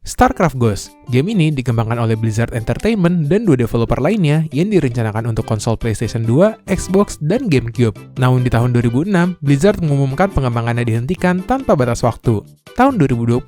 StarCraft Ghost. Game ini dikembangkan oleh Blizzard Entertainment dan 2 developer lainnya yang direncanakan untuk konsol PlayStation 2, Xbox, dan GameCube. Namun di tahun 2006, Blizzard mengumumkan pengembangannya dihentikan tanpa batas waktu. Tahun 2020,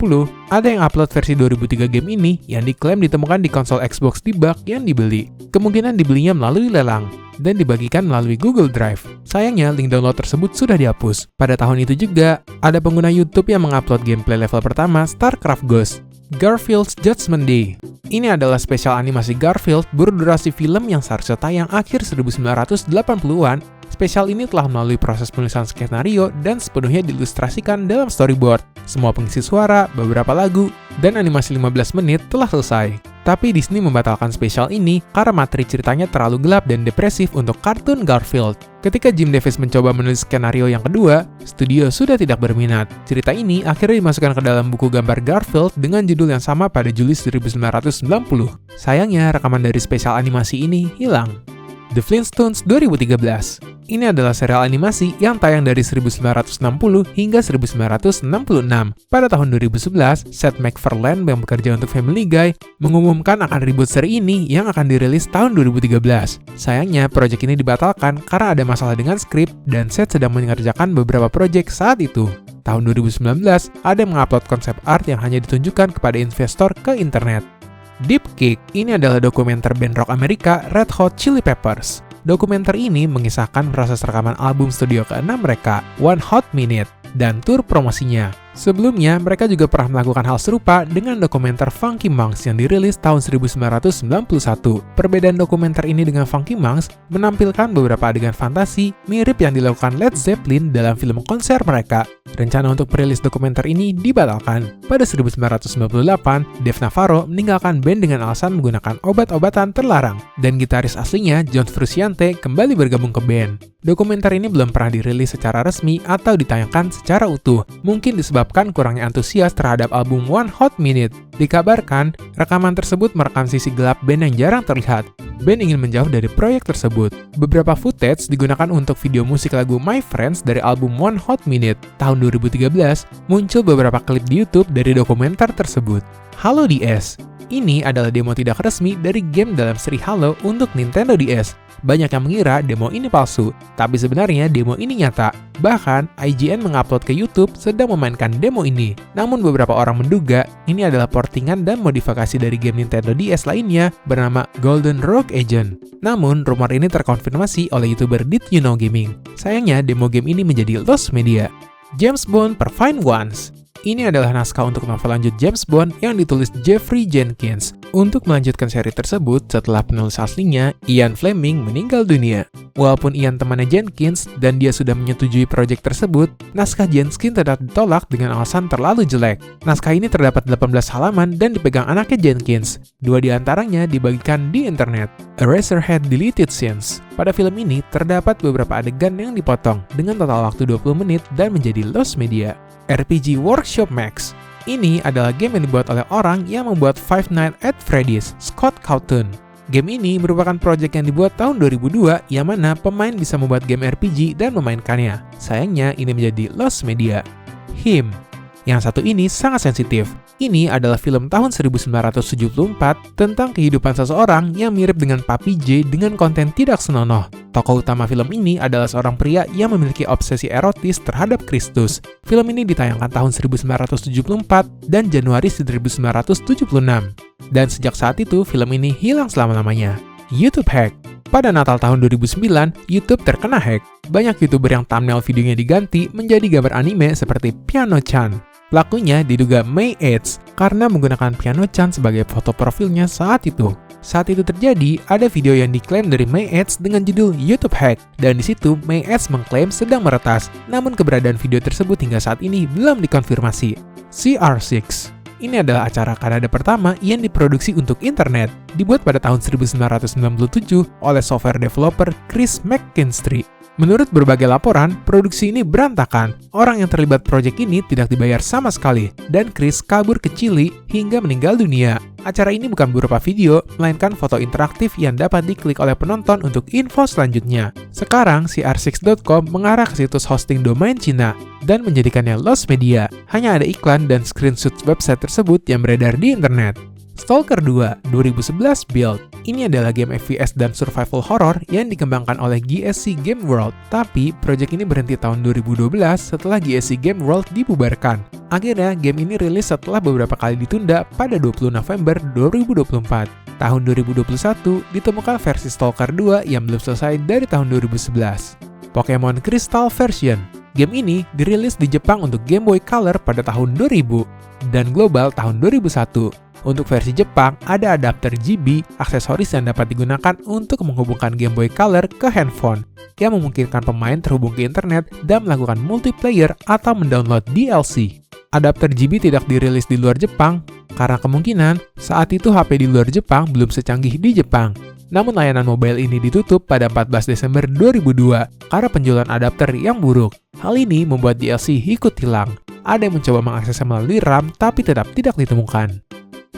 ada yang upload versi 2003 game ini yang diklaim ditemukan di konsol Xbox debug yang dibeli. Kemungkinan dibelinya melalui lelang dan dibagikan melalui Google Drive. Sayangnya, link download tersebut sudah dihapus. Pada tahun itu juga, ada pengguna YouTube yang mengupload gameplay level pertama StarCraft Ghost. Garfield's Judgment Day. Ini adalah spesial animasi Garfield berdurasi film yang seharusnya tayang akhir 1980-an. Spesial ini telah melalui proses penulisan skenario dan sepenuhnya diilustrasikan dalam storyboard. Semua pengisi suara, beberapa lagu, dan animasi 15 menit telah selesai. Tapi Disney membatalkan spesial ini karena materi ceritanya terlalu gelap dan depresif untuk kartun Garfield. Ketika Jim Davis mencoba menulis skenario yang kedua, studio sudah tidak berminat. Cerita ini akhirnya dimasukkan ke dalam buku gambar Garfield dengan judul yang sama pada Juli 1990. Sayangnya, rekaman dari spesial animasi ini hilang. The Flintstones 2013. Ini adalah serial animasi yang tayang dari 1960 hingga 1966. Pada tahun 2011, Seth MacFarlane yang bekerja untuk Family Guy mengumumkan akan reboot seri ini yang akan dirilis tahun 2013. Sayangnya, proyek ini dibatalkan karena ada masalah dengan skrip dan Seth sedang mengerjakan beberapa proyek saat itu. Tahun 2019, ada yang mengupload konsep art yang hanya ditunjukkan kepada investor ke internet. Deep Kick, ini adalah dokumenter band rock Amerika Red Hot Chili Peppers. Dokumenter ini mengisahkan proses rekaman album studio ke-6 mereka, One Hot Minute, dan tur promosinya. Sebelumnya, mereka juga pernah melakukan hal serupa dengan dokumenter Funky Monks yang dirilis tahun 1991. Perbedaan dokumenter ini dengan Funky Monks menampilkan beberapa adegan fantasi mirip yang dilakukan Led Zeppelin dalam film konser mereka. Rencana untuk merilis dokumenter ini dibatalkan. Pada 1998, Dave Navarro meninggalkan band dengan alasan menggunakan obat-obatan terlarang, dan gitaris aslinya, John Frusciante, kembali bergabung ke band. Dokumenter ini belum pernah dirilis secara resmi atau ditayangkan secara utuh, mungkin disebabkan kurangnya antusias terhadap album One Hot Minute. Dikabarkan, rekaman tersebut merekam sisi gelap band yang jarang terlihat. Band ingin menjauh dari proyek tersebut. Beberapa footage digunakan untuk video musik lagu My Friends dari album One Hot Minute. Tahun 2013, muncul beberapa klip di YouTube dari dokumenter tersebut. Halo DS. Ini adalah demo tidak resmi dari game dalam seri Halo untuk Nintendo DS. Banyak yang mengira demo ini palsu, tapi sebenarnya demo ini nyata. Bahkan, IGN mengupload ke YouTube sedang memainkan demo ini. Namun beberapa orang menduga ini adalah portingan dan modifikasi dari game Nintendo DS lainnya bernama Golden Rogue Agent. Namun, rumor ini terkonfirmasi oleh YouTuber Did You Know Gaming. Sayangnya, demo game ini menjadi lost media. James Bond per Fine Ones. Ini adalah naskah untuk novel lanjut James Bond yang ditulis Jeffrey Jenkins. Untuk melanjutkan seri tersebut, setelah penulis aslinya, Ian Fleming, meninggal dunia. Walaupun Ian temannya Jenkins dan dia sudah menyetujui proyek tersebut, naskah Jenkins tetap ditolak dengan alasan terlalu jelek. Naskah ini terdapat 18 halaman dan dipegang anaknya Jenkins. 2 di antaranya dibagikan di internet. Eraserhead Deleted Scenes. Pada film ini, terdapat beberapa adegan yang dipotong dengan total waktu 20 menit dan menjadi lost media. RPG Workshop Max. Ini adalah game yang dibuat oleh orang yang membuat Five Nights at Freddy's, Scott Cawthon. Game ini merupakan proyek yang dibuat tahun 2002 yang mana pemain bisa membuat game RPG dan memainkannya. Sayangnya ini menjadi lost media. Him. Yang satu ini sangat sensitif. Ini adalah film tahun 1974 tentang kehidupan seseorang yang mirip dengan Papi J dengan konten tidak senonoh. Tokoh utama film ini adalah seorang pria yang memiliki obsesi erotis terhadap Kristus. Film ini ditayangkan tahun 1974 dan Januari 1976. Dan sejak saat itu, film ini hilang selama-lamanya. YouTube Hack. Pada Natal tahun 2009, YouTube terkena hack. Banyak YouTuber yang thumbnail videonya diganti menjadi gambar anime seperti Piano-chan. Pelakunya diduga May Aids karena menggunakan Piano-chan sebagai foto profilnya saat itu. Saat itu terjadi, ada video yang diklaim dari May Aids dengan judul YouTube Hack, dan di situ May Aids mengklaim sedang meretas. Namun keberadaan video tersebut hingga saat ini belum dikonfirmasi. CR6. Ini adalah acara Kanada pertama yang diproduksi untuk internet, dibuat pada tahun 1997 oleh software developer Chris McKinstry. Menurut berbagai laporan, produksi ini berantakan. Orang yang terlibat proyek ini tidak dibayar sama sekali, dan Chris kabur ke Chili hingga meninggal dunia. Acara ini bukan berupa video, melainkan foto interaktif yang dapat diklik oleh penonton untuk info selanjutnya. Sekarang, si r6.com mengarah ke situs hosting domain Cina dan menjadikannya lost media. Hanya ada iklan dan screenshot website tersebut yang beredar di internet. Stalker 2 2011 build. Ini adalah game FPS dan survival horror yang dikembangkan oleh GSC Game World. Tapi, proyek ini berhenti tahun 2012 setelah GSC Game World dibubarkan. Akhirnya, game ini rilis setelah beberapa kali ditunda pada 20 November 2024. Tahun 2021, ditemukan versi Stalker 2 yang belum selesai dari tahun 2011. Pokemon Crystal Version. Game ini dirilis di Jepang untuk Game Boy Color pada tahun 2000 dan global tahun 2001. Untuk versi Jepang, ada adapter GB, aksesoris yang dapat digunakan untuk menghubungkan Game Boy Color ke handphone, yang memungkinkan pemain terhubung ke internet dan melakukan multiplayer atau mendownload DLC. Adapter GB tidak dirilis di luar Jepang, karena kemungkinan saat itu HP di luar Jepang belum secanggih di Jepang. Namun layanan mobile ini ditutup pada 14 Desember 2002 karena penjualan adapter yang buruk. Hal ini membuat DLC ikut hilang. Ada yang mencoba mengaksesnya melalui RAM tapi tetap tidak ditemukan.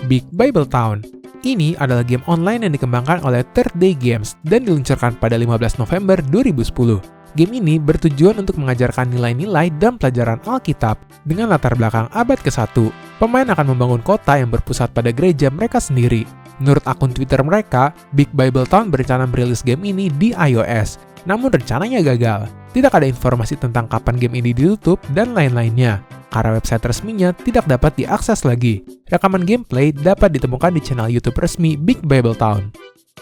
Big Bible Town. Ini adalah game online yang dikembangkan oleh Third Day Games dan diluncurkan pada 15 November 2010. Game ini bertujuan untuk mengajarkan nilai-nilai dan pelajaran Alkitab dengan latar belakang abad ke-1. Pemain akan membangun kota yang berpusat pada gereja mereka sendiri. Menurut akun Twitter mereka, Big Bible Town berencana merilis game ini di iOS, namun rencananya gagal. Tidak ada informasi tentang kapan game ini ditutup dan lain-lainnya, karena website resminya tidak dapat diakses lagi. Rekaman gameplay dapat ditemukan di channel YouTube resmi Big Bible Town.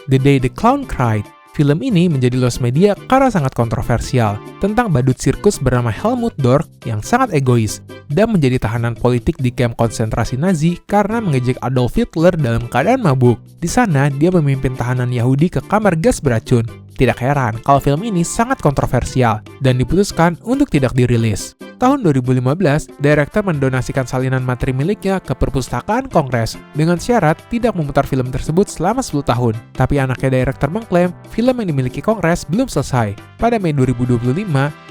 The Day the Clown Cried. Film ini menjadi lost media karena sangat kontroversial tentang badut sirkus bernama Helmut Dork yang sangat egois dan menjadi tahanan politik di kamp konsentrasi Nazi karena mengejek Adolf Hitler dalam keadaan mabuk. Di sana, dia memimpin tahanan Yahudi ke kamar gas beracun. Tidak heran kalau film ini sangat kontroversial dan diputuskan untuk tidak dirilis. Tahun 2015, direktur mendonasikan salinan materi miliknya ke Perpustakaan Kongres dengan syarat tidak memutar film tersebut selama 10 tahun. Tapi anaknya direktur mengklaim film yang dimiliki Kongres belum selesai. Pada Mei 2025,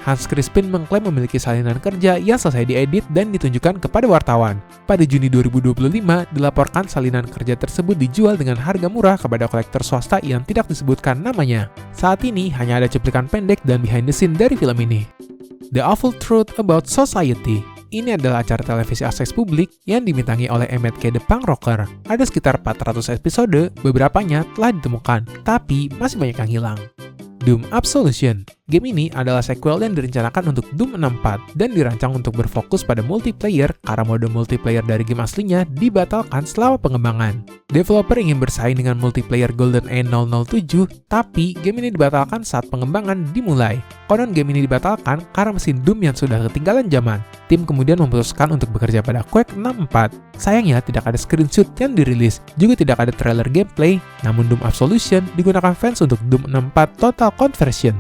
Hans Crispin mengklaim memiliki salinan kerja yang selesai diedit dan ditunjukkan kepada wartawan. Pada Juni 2025, dilaporkan salinan kerja tersebut dijual dengan harga murah kepada kolektor swasta yang tidak disebutkan namanya. Saat ini hanya ada cuplikan pendek dan behind the scene dari film ini. The Awful Truth About Society. Ini adalah acara televisi akses publik yang dibintangi oleh Emmett K. The Punk Rocker. Ada sekitar 400 episode, beberapanya telah ditemukan, tapi masih banyak yang hilang. Doom Absolution. Game ini adalah sequel yang direncanakan untuk Doom 64 dan dirancang untuk berfokus pada multiplayer karena mode multiplayer dari game aslinya dibatalkan selama pengembangan. Developer ingin bersaing dengan multiplayer GoldenEye 007, tapi game ini dibatalkan saat pengembangan dimulai. Konon game ini dibatalkan karena mesin Doom yang sudah ketinggalan zaman. Tim kemudian memutuskan untuk bekerja pada Quake 64. Sayangnya tidak ada screenshot yang dirilis, juga tidak ada trailer gameplay, namun Doom Absolution digunakan fans untuk Doom 64 Total Conversion.